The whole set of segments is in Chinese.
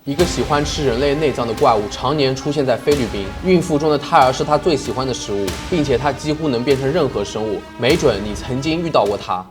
一个喜欢吃人类内脏的怪物常年出现在菲律宾，孕妇中的胎儿是他最喜欢的食物，并且它几乎能变成任何生物。没准你曾经遇到过它。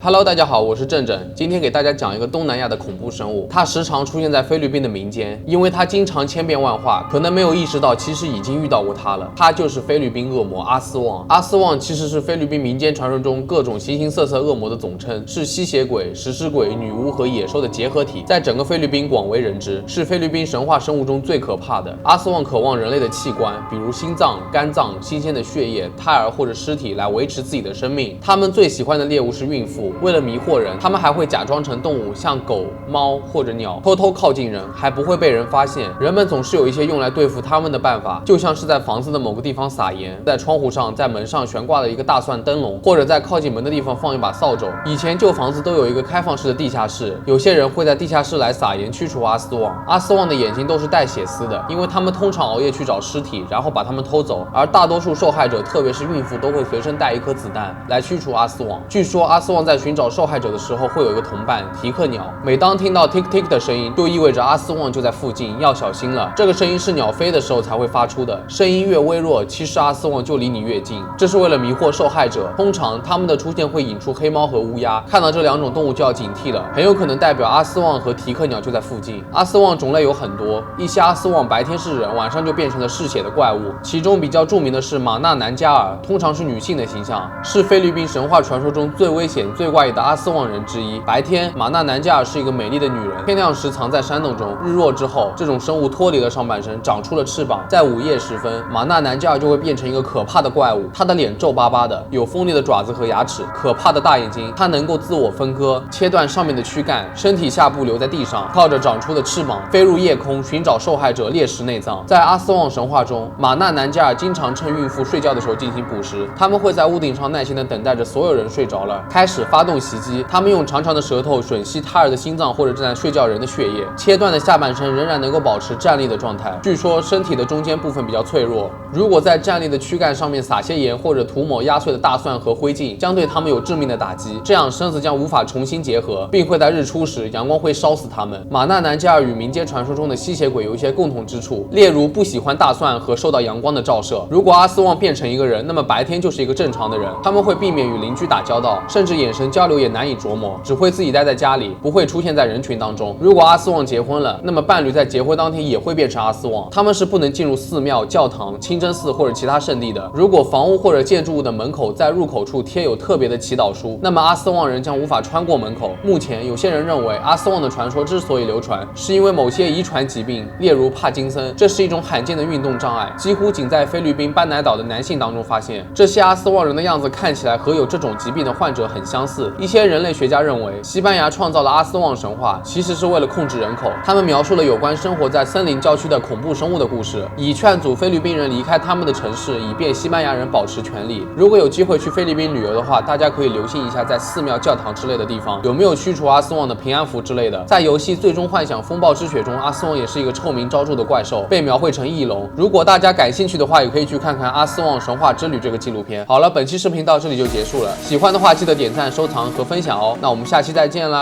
Hello， 大家好，我是正正。今天给大家讲一个东南亚的恐怖生物，它时常出现在菲律宾的民间，因为它经常千变万化，可能没有意识到其实已经遇到过它了。它就是菲律宾恶魔阿斯旺。阿斯旺其实是菲律宾民间传说中各种形形色色恶魔的总称，是吸血鬼、食尸鬼、女巫和野兽的结合体，在整个菲律宾广为人知，是菲律宾神话生物中最可怕的。阿斯旺渴望人类的器官，比如心脏、肝脏、新鲜的血液、胎儿或者尸体来维持自己的生命。他们最喜欢的猎物是孕妇。为了迷惑人，他们还会假装成动物，像狗、猫或者鸟，偷偷靠近人，还不会被人发现。人们总是有一些用来对付他们的办法，就像是在房子的某个地方撒盐，在窗户上、在门上悬挂了一个大蒜灯笼，或者在靠近门的地方放一把扫帚。以前旧房子都有一个开放式的地下室，有些人会在地下室来撒盐驱除阿斯旺。阿斯旺的眼睛都是带血丝的，因为他们通常熬夜去找尸体，然后把他们偷走。而大多数受害者，特别是孕妇，都会随身带一颗子弹来驱除阿斯旺。据说阿斯旺在寻找受害者的时候会有一个同伴提克鸟，每当听到 tick tick 的声音，就意味着阿斯旺就在附近，要小心了。这个声音是鸟飞的时候才会发出的，声音越微弱，其实阿斯旺就离你越近，这是为了迷惑受害者。通常他们的出现会引出黑猫和乌鸦，看到这两种动物就要警惕了，很有可能代表阿斯旺和提克鸟就在附近。阿斯旺种类有很多，一些阿斯旺白天是人，晚上就变成了嗜血的怪物，其中比较著名的是马纳南加尔，通常是女性的形象，是菲律宾神话传说中最危险、最怪异的阿斯旺人之一。白天，马纳南加尔是一个美丽的女人，天亮时藏在山洞中，日落之后，这种生物脱离了上半身，长出了翅膀。在午夜时分，马纳南加尔就会变成一个可怕的怪物，它的脸皱巴巴的，有锋利的爪子和牙齿，可怕的大眼睛，它能够自我分割，切断上面的躯干，身体下部留在地上，靠着长出的翅膀飞入夜空，寻找受害者猎食内脏。在阿斯旺神话中，马纳南加尔经常趁孕妇睡觉的时候进行捕食，他们会在屋顶上耐心地等待着所有人睡着了，开始发动袭击。他们用长长的舌头吮吸胎儿的心脏或者正在睡觉人的血液，切断的下半身仍然能够保持站立的状态。据说身体的中间部分比较脆弱，如果在站立的躯干上面撒些盐或者涂抹压碎的大蒜和灰烬，将对他们有致命的打击，这样身子将无法重新结合，并会在日出时阳光会烧死他们。马纳南加尔与民间传说中的吸血鬼有一些共同之处，例如不喜欢大蒜和受到阳光的照射。如果阿斯旺变成一个人，那么白天就是一个正常的人，他们会避免与邻居打交道，甚至眼神交流也难以琢磨，只会自己待在家里，不会出现在人群当中。如果阿斯旺结婚了，那么伴侣在结婚当天也会变成阿斯旺，他们是不能进入寺庙、教堂、清真寺或者其他圣地的。如果房屋或者建筑物的门口在入口处贴有特别的祈祷书，那么阿斯旺人将无法穿过门口。目前有些人认为阿斯旺的传说之所以流传，是因为某些遗传疾病，例如帕金森，这是一种罕见的运动障碍，几乎仅在菲律宾班乃岛的男性当中发现。这些阿斯旺人的样子看起来和有这种疾病的患者很相似。一些人类学家认为，西班牙创造了阿斯旺神话，其实是为了控制人口。他们描述了有关生活在森林郊区的恐怖生物的故事，以劝阻菲律宾人离开他们的城市，以便西班牙人保持权力。如果有机会去菲律宾旅游的话，大家可以留心一下在寺庙、教堂之类的地方有没有驱除阿斯旺的平安符之类的。在游戏《最终幻想：风暴之血》中，阿斯旺也是一个臭名昭著的怪兽，被描绘成翼龙。如果大家感兴趣的话，也可以去看看《阿斯旺神话之旅》这个纪录片。好了，本期视频到这里就结束了，喜欢的话记得点赞、收藏和分享哦。那我们下期再见啦！